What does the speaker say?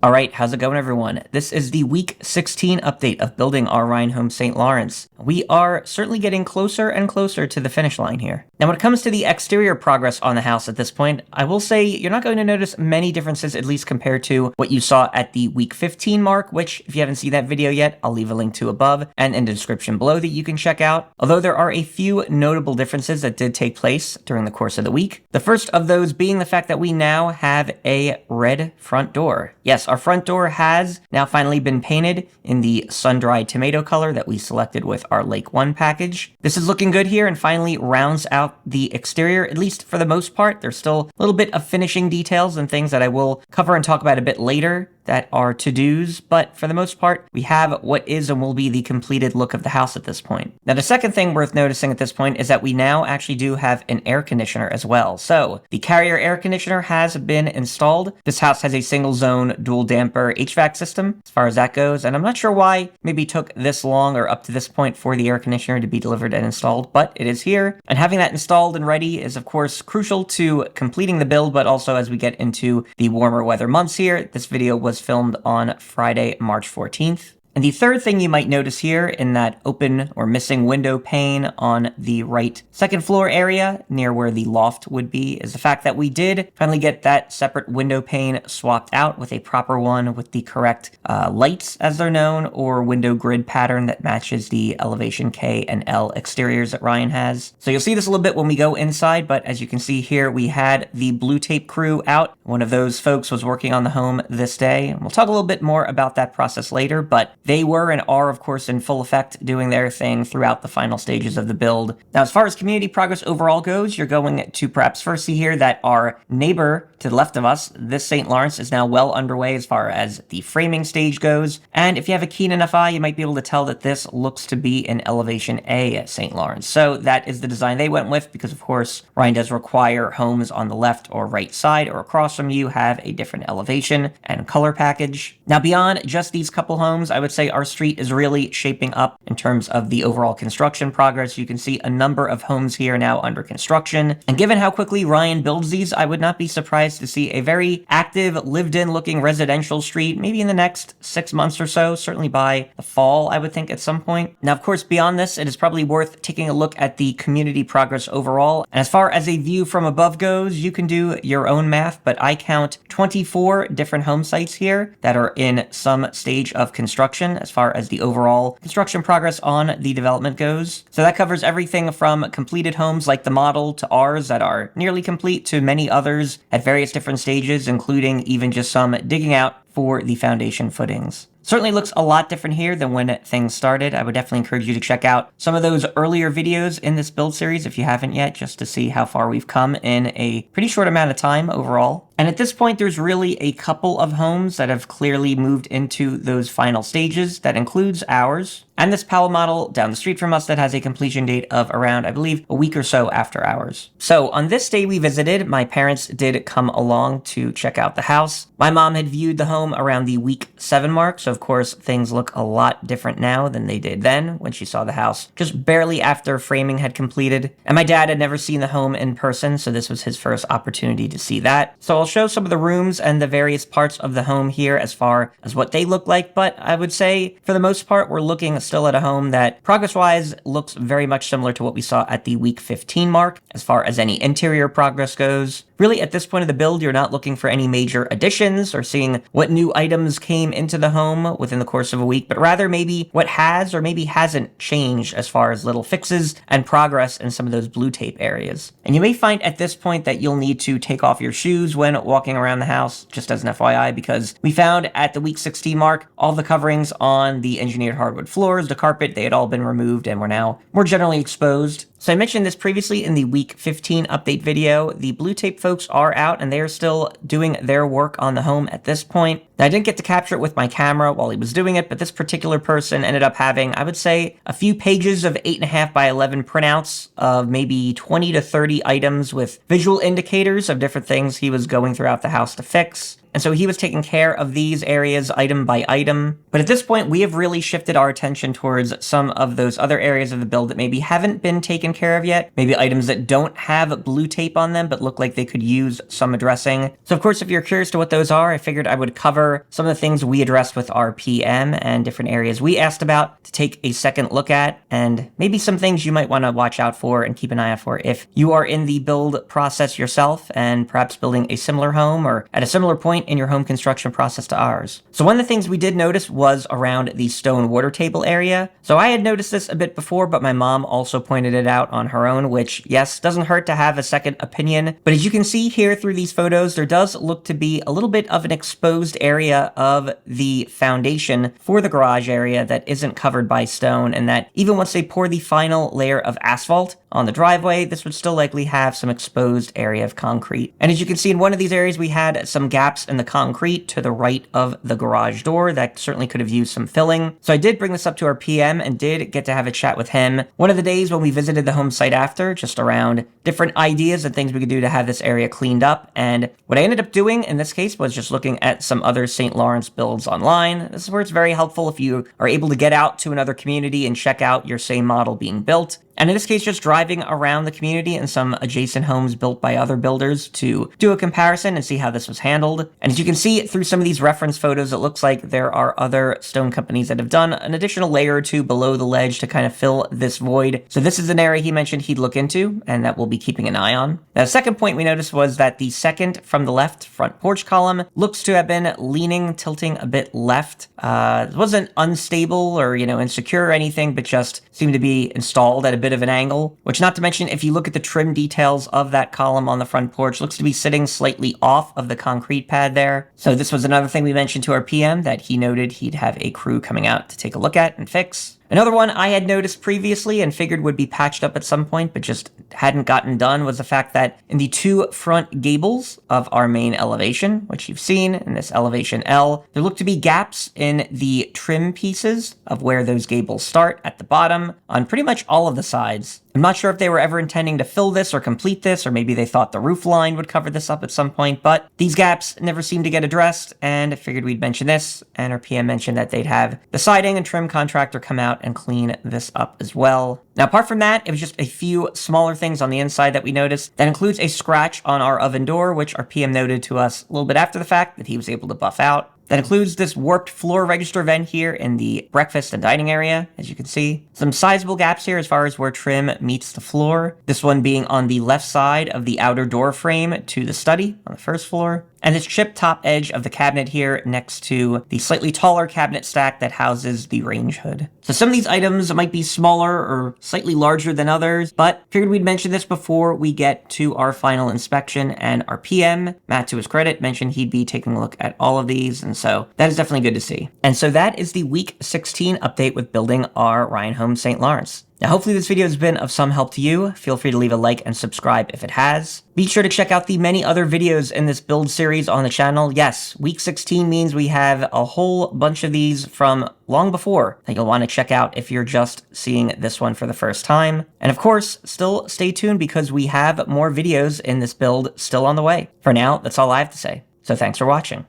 Alright, how's it going everyone? This is the week 16 update of building our Ryan home St. Lawrence. We are certainly getting closer and closer to the finish line here. Now when it comes to the exterior progress on the house at this point, I will say you're not going to notice many differences, at least compared to what you saw at the week 15 mark, which if you haven't seen that video yet, I'll leave a link to above and in the description below that you can check out. Although there are a few notable differences that did take place during the course of the week. The first of those being the fact that we now have a red front door. Yes, our front door has now finally been painted in the Sundried Tomato color that we selected with our Lake 1 package. This is looking good here and finally rounds out the exterior, at least for the most part. There's still a little bit of finishing details and things that I will cover and talk about a bit later that are to-dos, but for the most part, we have what is and will be the completed look of the house at this point. Now, the second thing worth noticing at this point is that we now actually do have an air conditioner as well. So, the Carrier air conditioner has been installed. This house has a single-zone dual damper HVAC system, as far as that goes, and I'm not sure why maybe it took this long or up to this point for the air conditioner to be delivered and installed, but it is here. And having that installed and ready is, of course, crucial to completing the build, but also as we get into the warmer weather months here. This video was filmed on Friday, March 14th. And the third thing you might notice here in that open or missing window pane on the right second floor area near where the loft would be is the fact that we did finally get that separate window pane swapped out with a proper one with the correct lights as they're known, or window grid pattern that matches the elevation K and L exteriors that Ryan has. So you'll see this a little bit when we go inside, but as you can see here, we had the blue tape crew out. One of those folks was working on the home this day. We'll talk a little bit more about that process later, but they were and are, of course, in full effect doing their thing throughout the final stages of the build. Now, as far as community progress overall goes, you're going to perhaps first see here that our neighbor to the left of us, this St. Lawrence, is now well underway as far as the framing stage goes. And if you have a keen enough eye, you might be able to tell that this looks to be an elevation A at St. Lawrence. So that is the design they went with because, of course, Ryan does require homes on the left or right side or across from you have a different elevation and color package. Now, beyond just these couple homes, I would say our street is really shaping up in terms of the overall construction progress. You can see a number of homes here now under construction. And given how quickly Ryan builds these, I would not be surprised to see a very active, lived-in looking residential street, maybe in the next 6 months or so, certainly by the fall, I would think at some point. Now, of course, beyond this, it is probably worth taking a look at the community progress overall. And as far as a view from above goes, you can do your own math, but I count 24 different home sites here that are in some stage of construction as far as the overall construction progress on the development goes. So that covers everything from completed homes like the model to ours that are nearly complete to many others at various different stages, including even just some digging out for the foundation footings. Certainly looks a lot different here than when things started. I would definitely encourage you to check out some of those earlier videos in this build series if you haven't yet, just to see how far we've come in a pretty short amount of time overall. And at this point, there's really a couple of homes that have clearly moved into those final stages. That includes ours and this Powell model down the street from us that has a completion date of around, I believe, a week or so after ours. So on this day we visited, my parents did come along to check out the house. My mom had viewed the home around the week 7 mark, so of course things look a lot different now than they did then when she saw the house just barely after framing had completed. And my dad had never seen the home in person, so this was his first opportunity to see that. So I'll show some of the rooms and the various parts of the home here as far as what they look like, but I would say for the most part we're looking still at a home that progress-wise looks very much similar to what we saw at the week 15 mark as far as any interior progress goes. Really, at this point of the build, you're not looking for any major additions or seeing what new items came into the home within the course of a week, but rather maybe what has or maybe hasn't changed as far as little fixes and progress in some of those blue tape areas. And you may find at this point that you'll need to take off your shoes when walking around the house, just as an FYI, because we found at the week 16 mark, all the coverings on the engineered hardwood floors, the carpet, they had all been removed and were now more generally exposed. So I mentioned this previously in the week 15 update video. The blue tape folks are out and they are still doing their work on the home at this point. Now, I didn't get to capture it with my camera while he was doing it, but this particular person ended up having, I would say, a few pages of 8.5 by 11 printouts of maybe 20 to 30 items with visual indicators of different things he was going throughout the house to fix. And so he was taking care of these areas item by item. But at this point, we have really shifted our attention towards some of those other areas of the build that maybe haven't been taken care of yet. Maybe items that don't have blue tape on them, but look like they could use some addressing. So of course, if you're curious to what those are, I figured I would cover over some of the things we addressed with our PM and different areas we asked about to take a second look at, and maybe some things you might want to watch out for and keep an eye out for if you are in the build process yourself and perhaps building a similar home or at a similar point in your home construction process to ours. So one of the things we did notice was around the stone water table area. So I had noticed this a bit before, but my mom also pointed it out on her own, which, yes, doesn't hurt to have a second opinion. But as you can see here through these photos, there does look to be a little bit of an exposed area of the foundation for the garage area that isn't covered by stone, and that even once they pour the final layer of asphalt on the driveway, this would still likely have some exposed area of concrete. And as you can see, in one of these areas, we had some gaps in the concrete to the right of the garage door that certainly could have used some filling. So I did bring this up to our PM and did get to have a chat with him one of the days when we visited the home site after, just around different ideas and things we could do to have this area cleaned up. And what I ended up doing in this case was just looking at some other St. Lawrence builds online. This is where it's very helpful if you are able to get out to another community and check out your same model being built. And in this case, just driving around the community and some adjacent homes built by other builders to do a comparison and see how this was handled. And as you can see through some of these reference photos, it looks like there are other stone companies that have done an additional layer or two below the ledge to kind of fill this void. So this is an area he mentioned he'd look into and that we'll be keeping an eye on. Now, the second point we noticed was that the second from the left front porch column looks to have been tilting a bit left. It wasn't unstable or, insecure or anything, but just seemed to be installed at a bit of an angle, which, not to mention, if you look at the trim details of that column on the front porch, looks to be sitting slightly off of the concrete pad there. So this was another thing we mentioned to our PM that he noted he'd have a crew coming out to take a look at and fix. Another one I had noticed previously and figured would be patched up at some point, but just hadn't gotten done, was the fact that in the two front gables of our main elevation, which you've seen in this elevation L, there look to be gaps in the trim pieces of where those gables start at the bottom on pretty much all of the sides. I'm not sure if they were ever intending to fill this or complete this, or maybe they thought the roof line would cover this up at some point, but these gaps never seemed to get addressed, and I figured we'd mention this, and our PM mentioned that they'd have the siding and trim contractor come out and clean this up as well. Now, apart from that, it was just a few smaller things on the inside that we noticed. That includes a scratch on our oven door, which our PM noted to us a little bit after the fact that he was able to buff out. That includes this warped floor register vent here in the breakfast and dining area, as you can see. Some sizable gaps here as far as where trim meets the floor. This one being on the left side of the outer door frame to the study on the first floor. And this chipped top edge of the cabinet here next to the slightly taller cabinet stack that houses the range hood. So some of these items might be smaller or slightly larger than others, but figured we'd mention this before we get to our final inspection. And our PM, Matt, to his credit, mentioned he'd be taking a look at all of these, and so that is definitely good to see. And so that is the week 16 update with building our Ryan home St. Lawrence. Now, hopefully this video has been of some help to you. Feel free to leave a like and subscribe if it has. Be sure to check out the many other videos in this build series on the channel. Yes, week 16 means we have a whole bunch of these from long before that you'll want to check out if you're just seeing this one for the first time. And of course, still stay tuned because we have more videos in this build still on the way. For now, that's all I have to say. So thanks for watching.